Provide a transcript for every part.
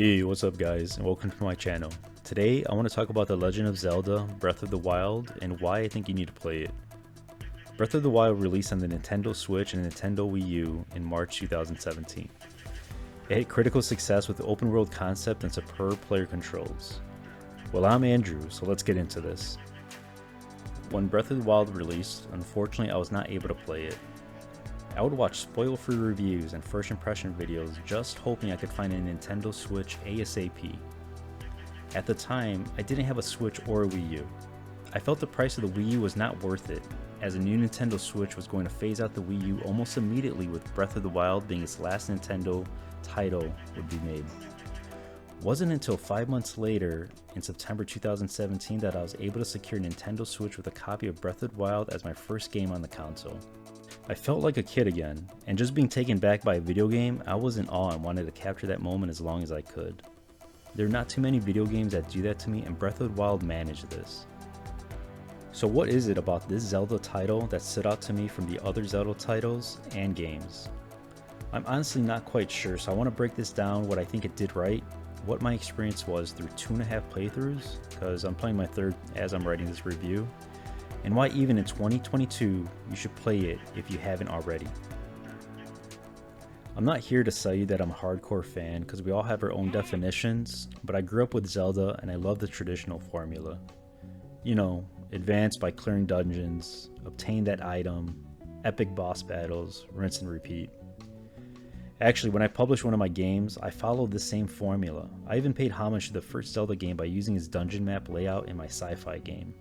Hey, what's up guys, and welcome to my channel. Today I want to talk about The Legend of Zelda Breath of the Wild and why I think you need to play it. Breath of the Wild released on the Nintendo Switch and Nintendo Wii U in March 2017. It had critical success with the open world concept and superb player controls. Well, I'm Andrew, so let's get into this. When Breath of the Wild released, unfortunately I was not able to play it. I would watch spoil-free reviews and first impression videos just hoping I could find a Nintendo Switch ASAP. At the time, I didn't have a Switch or a Wii U. I felt the price of the Wii U was not worth it, as a new Nintendo Switch was going to phase out the Wii U almost immediately with Breath of the Wild being its last Nintendo title would be made. Wasn't until 5 months later, in September 2017, that I was able to secure a Nintendo Switch with a copy of Breath of the Wild as my first game on the console. I felt like a kid again, and just being taken back by a video game, I was in awe and wanted to capture that moment as long as I could. There are not too many video games that do that to me, and Breath of the Wild managed this. So what is it about this Zelda title that stood out to me from the other Zelda titles and games? I'm honestly not quite sure, so I want to break this down, what I think it did right, what my experience was through 2.5 playthroughs, because I'm playing my third as I'm writing this review, and why even in 2022 you should play it if you haven't already. I'm not here to tell you that I'm a hardcore fan, because we all have our own definitions, but I grew up with Zelda and I love the traditional formula. You know, advance by clearing dungeons, obtain that item, epic boss battles, rinse and repeat. Actually, when I published one of my games, I followed the same formula. I even paid homage to the first Zelda game by using its dungeon map layout in my sci-fi game.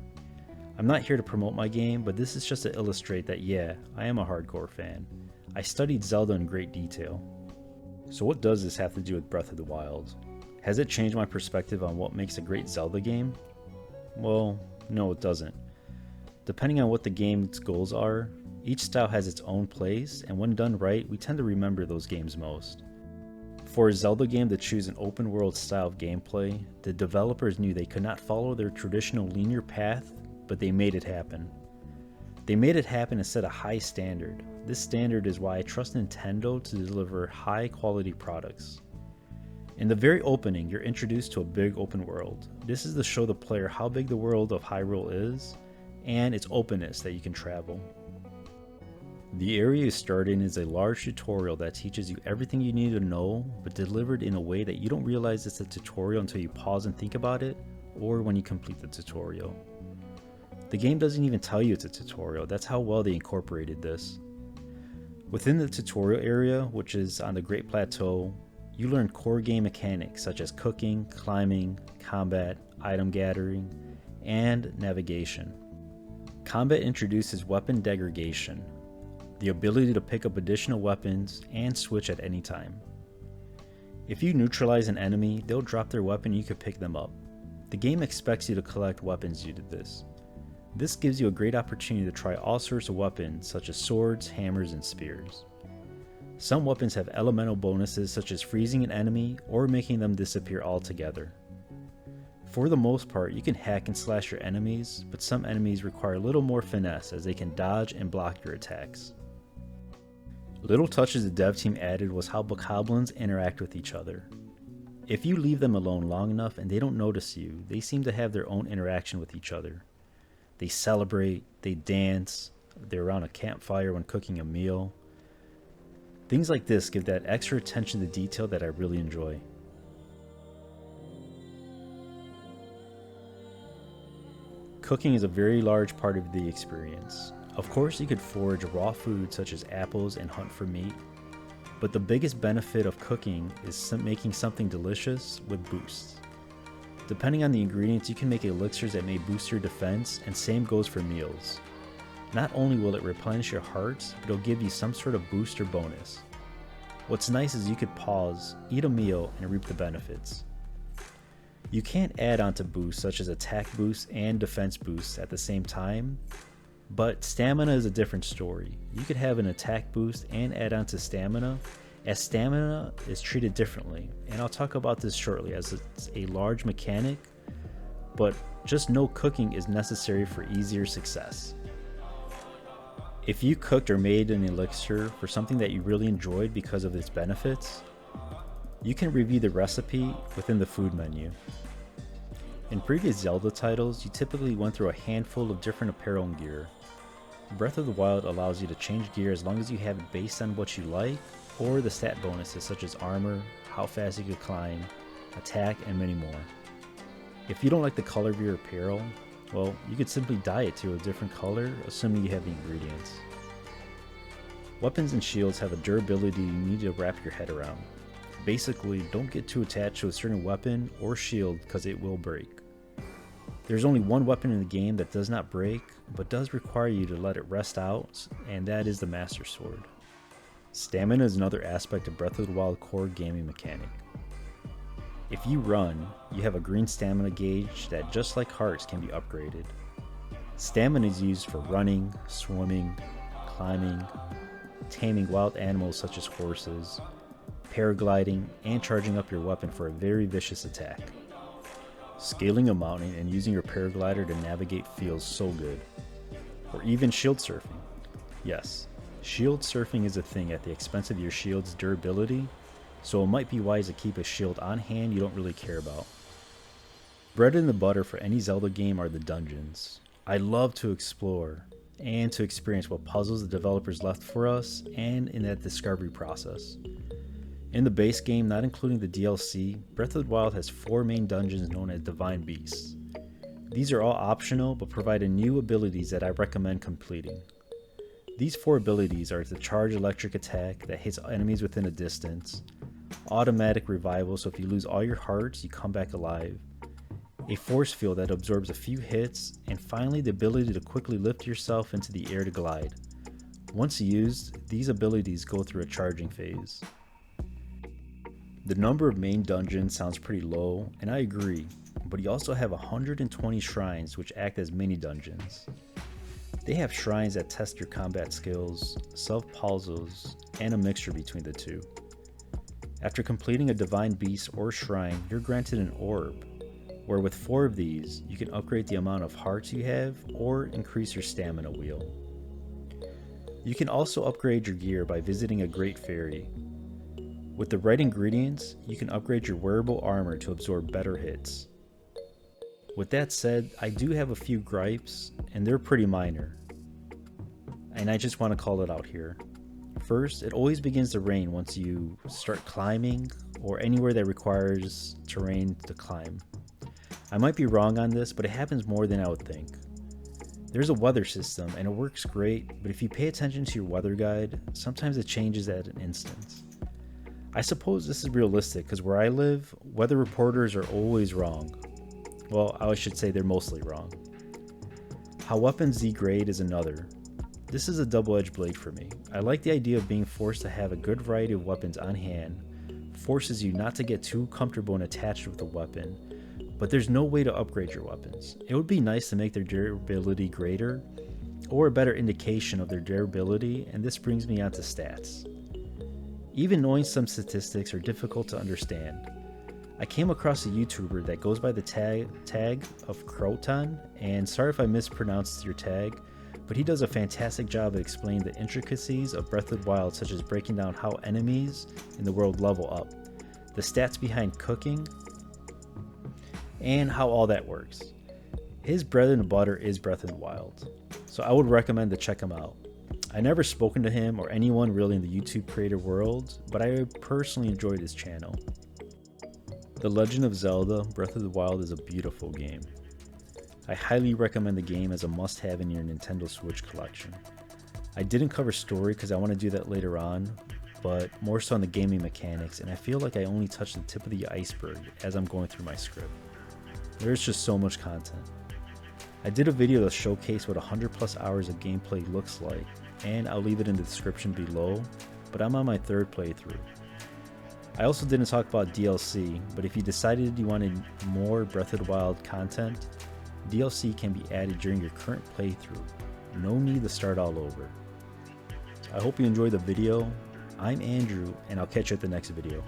I'm not here to promote my game, but this is just to illustrate that yeah, I am a hardcore fan. I studied Zelda in great detail. So what does this have to do with Breath of the Wild? Has it changed my perspective on what makes a great Zelda game? Well, no it doesn't. Depending on what the game's goals are, each style has its own place, and when done right, we tend to remember those games most. For a Zelda game to choose an open world style of gameplay, the developers knew they could not follow their traditional linear path, but they made it happen. They made it happen and set a high standard. This standard is why I trust Nintendo to deliver high quality products. In the very opening, you're introduced to a big open world. This is to show the player how big the world of Hyrule is, and its openness that you can travel. The area you start in is a large tutorial that teaches you everything you need to know, but delivered in a way that you don't realize it's a tutorial until you pause and think about it, or when you complete the tutorial. The game doesn't even tell you it's a tutorial, that's how well they incorporated this. Within the tutorial area, which is on the Great Plateau, you learn core game mechanics such as cooking, climbing, combat, item gathering, and navigation. Combat introduces weapon degradation, the ability to pick up additional weapons and switch at any time. If you neutralize an enemy, they'll drop their weapon and you can pick them up. The game expects you to collect weapons due to this. This gives you a great opportunity to try all sorts of weapons such as swords, hammers, and spears. Some weapons have elemental bonuses such as freezing an enemy or making them disappear altogether. For the most part, you can hack and slash your enemies, but some enemies require a little more finesse as they can dodge and block your attacks. Little touches the dev team added was how bokoblins interact with each other. If you leave them alone long enough and they don't notice you, they seem to have their own interaction with each other. They celebrate, they dance, they're around a campfire when cooking a meal. Things like this give that extra attention to detail that I really enjoy. Cooking is a very large part of the experience. Of course, you could forage raw food such as apples and hunt for meat, but the biggest benefit of cooking is making something delicious with boosts. Depending on the ingredients, you can make elixirs that may boost your defense, and same goes for meals. Not only will it replenish your hearts, but it'll give you some sort of boost or bonus. What's nice is you could pause, eat a meal, and reap the benefits. You can't add on to boosts such as attack boosts and defense boosts at the same time, but stamina is a different story. You could have an attack boost and add on to stamina, as stamina is treated differently, and I'll talk about this shortly as it's a large mechanic, but just know cooking is necessary for easier success. If you cooked or made an elixir for something that you really enjoyed because of its benefits, You can review the recipe within the food menu. In previous Zelda titles, you typically went through a handful of different apparel and gear. Breath of the Wild allows you to change gear as long as you have it based on what you like, or the stat bonuses such as armor, how fast you can climb, attack, and many more. If you don't like the color of your apparel, well, you could simply dye it to a different color, assuming you have the ingredients. Weapons and shields have a durability you need to wrap your head around. Basically, don't get too attached to a certain weapon or shield because it will break. There's only one weapon in the game that does not break, but does require you to let it rest out, and that is the Master Sword. Stamina is another aspect of Breath of the Wild core gaming mechanic. If you run, you have a green stamina gauge that, just like hearts, can be upgraded. Stamina is used for running, swimming, climbing, taming wild animals such as horses, paragliding, and charging up your weapon for a very vicious attack. Scaling a mountain and using your paraglider to navigate feels so good. Or even shield surfing. Yes, shield surfing is a thing at the expense of your shield's durability, so it might be wise to keep a shield on hand you don't really care about. Bread and the butter for any Zelda game are the dungeons. I love to explore and to experience what puzzles the developers left for us and in that discovery process. In the base game, not including the DLC, Breath of the Wild has 4 main dungeons known as Divine Beasts. These are all optional but provide new abilities that I recommend completing. These 4 abilities are the Charge Electric Attack that hits enemies within a distance, Automatic Revival, so if you lose all your hearts, you come back alive, a Force Field that absorbs a few hits, and finally the ability to quickly lift yourself into the air to glide. Once used, these abilities go through a charging phase. The number of main dungeons sounds pretty low, and I agree, but you also have 120 shrines which act as mini dungeons. They have shrines that test your combat skills, solve puzzles, and a mixture between the two. After completing a Divine Beast or shrine, you're granted an orb, where with 4 of these, you can upgrade the amount of hearts you have or increase your stamina wheel. You can also upgrade your gear by visiting a Great Fairy. With the right ingredients, you can upgrade your wearable armor to absorb better hits. With that said, I do have a few gripes, and they're pretty minor. And I just want to call it out here. First, it always begins to rain once you start climbing or anywhere that requires terrain to climb. I might be wrong on this, but it happens more than I would think. There's a weather system and it works great, but if you pay attention to your weather guide, sometimes it changes at an instant. I suppose this is realistic because where I live, weather reporters are always wrong. Well, I should say they're mostly wrong. How weapons degrade is another. This is a double-edged blade for me. I like the idea of being forced to have a good variety of weapons on hand, forces you not to get too comfortable and attached with the weapon, but there's no way to upgrade your weapons. It would be nice to make their durability greater, or a better indication of their durability, and this brings me on to stats. Even knowing some statistics are difficult to understand. I came across a YouTuber that goes by the tag of Croton, and sorry if I mispronounced your tag, but he does a fantastic job at explaining the intricacies of Breath of the Wild, such as breaking down how enemies in the world level up, the stats behind cooking, and how all that works. His bread and butter is Breath of the Wild, so I would recommend to check him out. I never spoken to him or anyone really in the YouTube creator world, but I personally enjoyed his channel. The Legend of Zelda Breath of the Wild is a beautiful game. I highly recommend the game as a must-have in your Nintendo Switch collection. I didn't cover story because I want to do that later on, but more so on the gaming mechanics, and I feel like I only touched the tip of the iceberg as I'm going through my script. There's just so much content. I did a video to showcase what 100 plus hours of gameplay looks like, and I'll leave it in the description below, but I'm on my 3rd playthrough. I also didn't talk about DLC, but if you decided you wanted more Breath of the Wild content, DLC can be added during your current playthrough. No need to start all over. I hope you enjoyed the video. I'm Andrew, and I'll catch you at the next video.